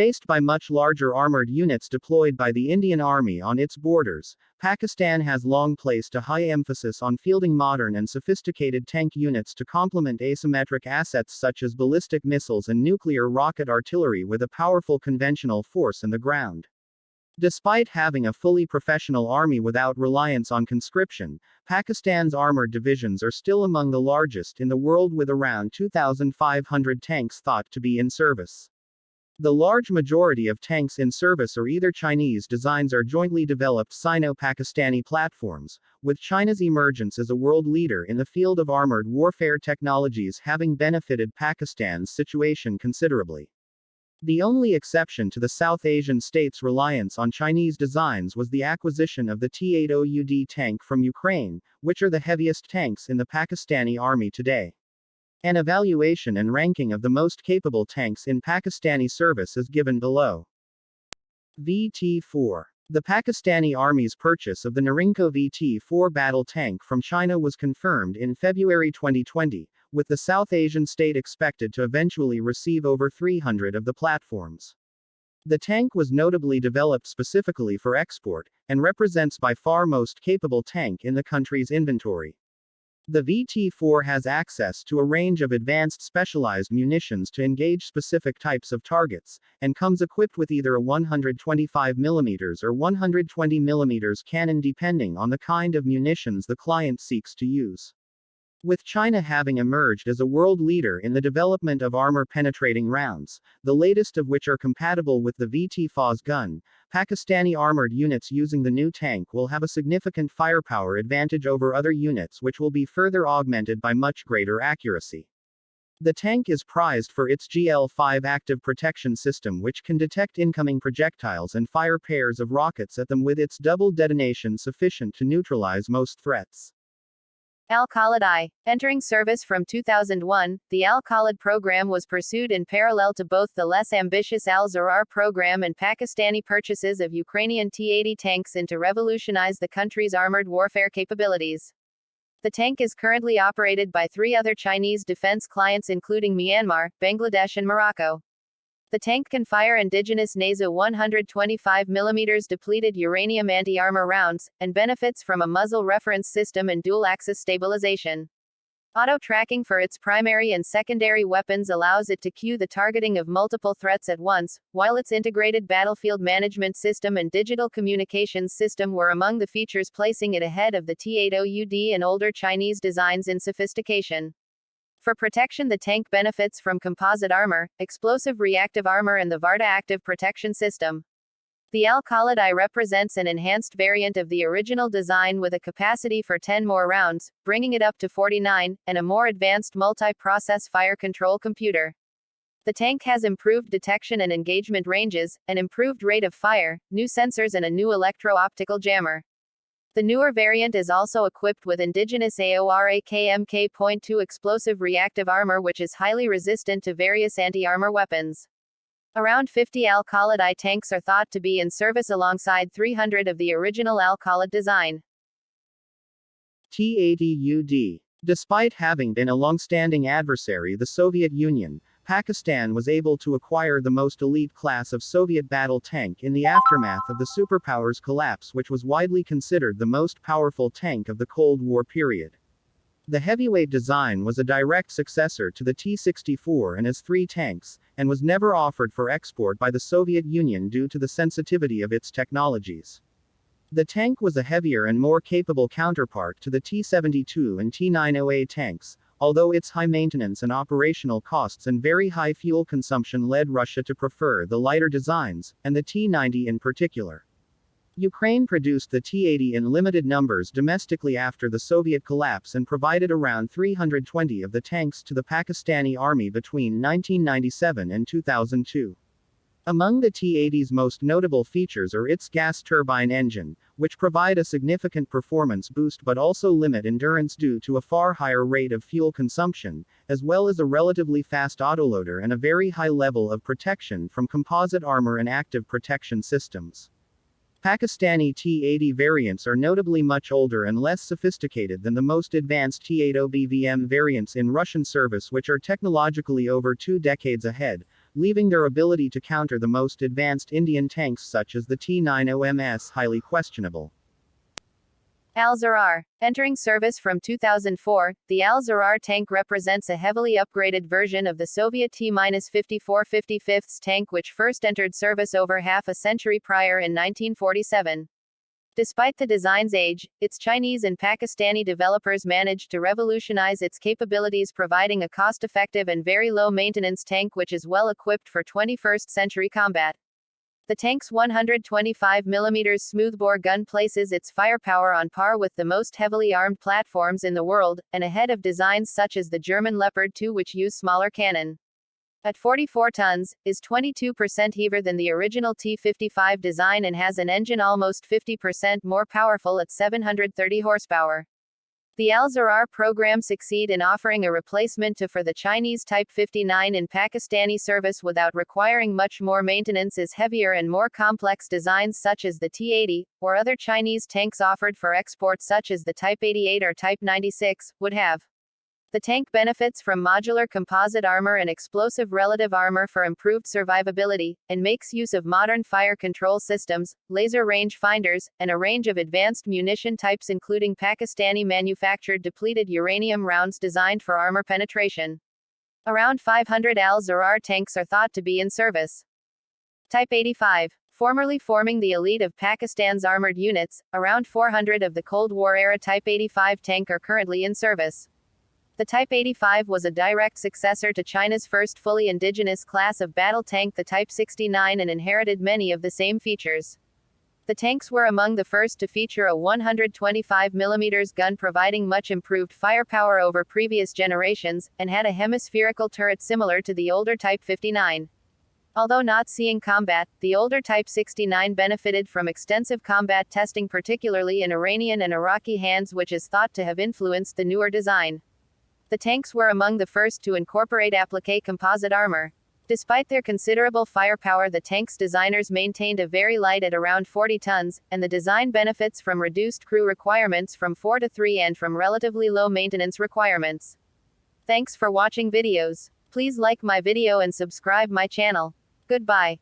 Faced by much larger armored units deployed by the Indian Army on its borders, Pakistan has long placed a high emphasis on fielding modern and sophisticated tank units to complement asymmetric assets such as ballistic missiles and nuclear rocket artillery with a powerful conventional force in the ground. Despite having a fully professional army without reliance on conscription, Pakistan's armored divisions are still among the largest in the world with around 2,500 tanks thought to be in service. The large majority of tanks in service are either Chinese designs or jointly developed Sino-Pakistani platforms, with China's emergence as a world leader in the field of armored warfare technologies having benefited Pakistan's situation considerably. The only exception to the South Asian states' reliance on Chinese designs was the acquisition of the T-80 tank from Ukraine, which are the heaviest tanks in the Pakistani army today. An evaluation and ranking of the most capable tanks in Pakistani service is given below. VT-4. The Pakistani Army's purchase of the Norinco VT-4 battle tank from China was confirmed in February 2020, with the South Asian state expected to eventually receive over 300 of the platforms. The tank was notably developed specifically for export, and represents by far most capable tank in the country's inventory. The VT-4 has access to a range of advanced specialized munitions to engage specific types of targets, and comes equipped with either a 125mm or 120mm cannon depending on the kind of munitions the client seeks to use. With China having emerged as a world leader in the development of armor-penetrating rounds, the latest of which are compatible with the VT-4's gun, Pakistani armored units using the new tank will have a significant firepower advantage over other units which will be further augmented by much greater accuracy. The tank is prized for its GL-5 active protection system which can detect incoming projectiles and fire pairs of rockets at them with its double detonation sufficient to neutralize most threats. Al-Khalid I. Entering service from 2001, the Al-Khalid program was pursued in parallel to both the less ambitious Al-Zarar program and Pakistani purchases of Ukrainian T-80 tanks and to revolutionize the country's armored warfare capabilities. The tank is currently operated by 3 other Chinese defense clients including Myanmar, Bangladesh and Morocco. The tank can fire indigenous NASA 125mm depleted uranium anti-armor rounds, and benefits from a muzzle reference system and dual-axis stabilization. Auto-tracking for its primary and secondary weapons allows it to cue the targeting of multiple threats at once, while its integrated battlefield management system and digital communications system were among the features placing it ahead of the T-80 and older Chinese designs in sophistication. For protection, the tank benefits from composite armor, explosive reactive armor and the Varta active protection system. The Al-Khalid I represents an enhanced variant of the original design with a capacity for 10 more rounds, bringing it up to 49, and a more advanced multi-process fire control computer. The tank has improved detection and engagement ranges, an improved rate of fire, new sensors and a new electro-optical jammer. The newer variant is also equipped with indigenous AORAKMK.2 explosive reactive armor which is highly resistant to various anti-armor weapons. Around 50 Al-Khalid I tanks are thought to be in service alongside 300 of the original Al-Khalid design. T-80 Despite having been a long-standing adversary the Soviet Union, Pakistan was able to acquire the most elite class of Soviet battle tank in the aftermath of the superpower's collapse which was widely considered the most powerful tank of the Cold War period. The heavyweight design was a direct successor to the T-64 and has 3 tanks, and was never offered for export by the Soviet Union due to the sensitivity of its technologies. The tank was a heavier and more capable counterpart to the T-72 and T-90A tanks, although its high maintenance and operational costs and very high fuel consumption led Russia to prefer the lighter designs, and the T-90 in particular. Ukraine produced the T-80 in limited numbers domestically after the Soviet collapse and provided around 320 of the tanks to the Pakistani army between 1997 and 2002. Among the T-80's most notable features are its gas turbine engine, which provide a significant performance boost but also limit endurance due to a far higher rate of fuel consumption, as well as a relatively fast autoloader and a very high level of protection from composite armor and active protection systems. Pakistani T-80 variants are notably much older and less sophisticated than the most advanced T-80 BVM variants in Russian service which are technologically over 2 decades ahead, leaving their ability to counter the most advanced Indian tanks such as the T-90MS highly questionable. Al-Zarar. Entering service from 2004, the Al-Zarar tank represents a heavily upgraded version of the Soviet T-54-55 tank which first entered service over half a century prior in 1947. Despite the design's age, its Chinese and Pakistani developers managed to revolutionize its capabilities, providing a cost-effective and very low-maintenance tank which is well equipped for 21st century combat. The tank's 125mm smoothbore gun places its firepower on par with the most heavily armed platforms in the world, and ahead of designs such as the German Leopard 2 which use smaller cannon. At 44 tons, is 22% heavier than the original T-55 design and has an engine almost 50% more powerful at 730 horsepower. The Al-Zarar program succeed in offering a replacement for the Chinese Type 59 in Pakistani service without requiring much more maintenance as heavier and more complex designs such as the T-80, or other Chinese tanks offered for export such as the Type 88 or Type 96, would have. The tank benefits from modular composite armor and explosive relative armor for improved survivability, and makes use of modern fire control systems, laser range finders, and a range of advanced munition types including Pakistani-manufactured depleted uranium rounds designed for armor penetration. Around 500 Al-Zarar tanks are thought to be in service. Type 85. Formerly forming the elite of Pakistan's armored units, around 400 of the Cold War-era Type 85 tank are currently in service. The Type 85 was a direct successor to China's first fully indigenous class of battle tank, the Type 69, and inherited many of the same features. The tanks were among the first to feature a 125mm gun, providing much improved firepower over previous generations, and had a hemispherical turret similar to the older Type 59. Although not seeing combat, the older Type 69 benefited from extensive combat testing, particularly in Iranian and Iraqi hands, which is thought to have influenced the newer design. The tanks were among the first to incorporate applique composite armor. Despite their considerable firepower, the tank's designers maintained a very light at around 40 tons, and the design benefits from reduced crew requirements from 4 to 3 and from relatively low maintenance requirements. Thanks for watching videos. Please like my video and subscribe my channel. Goodbye.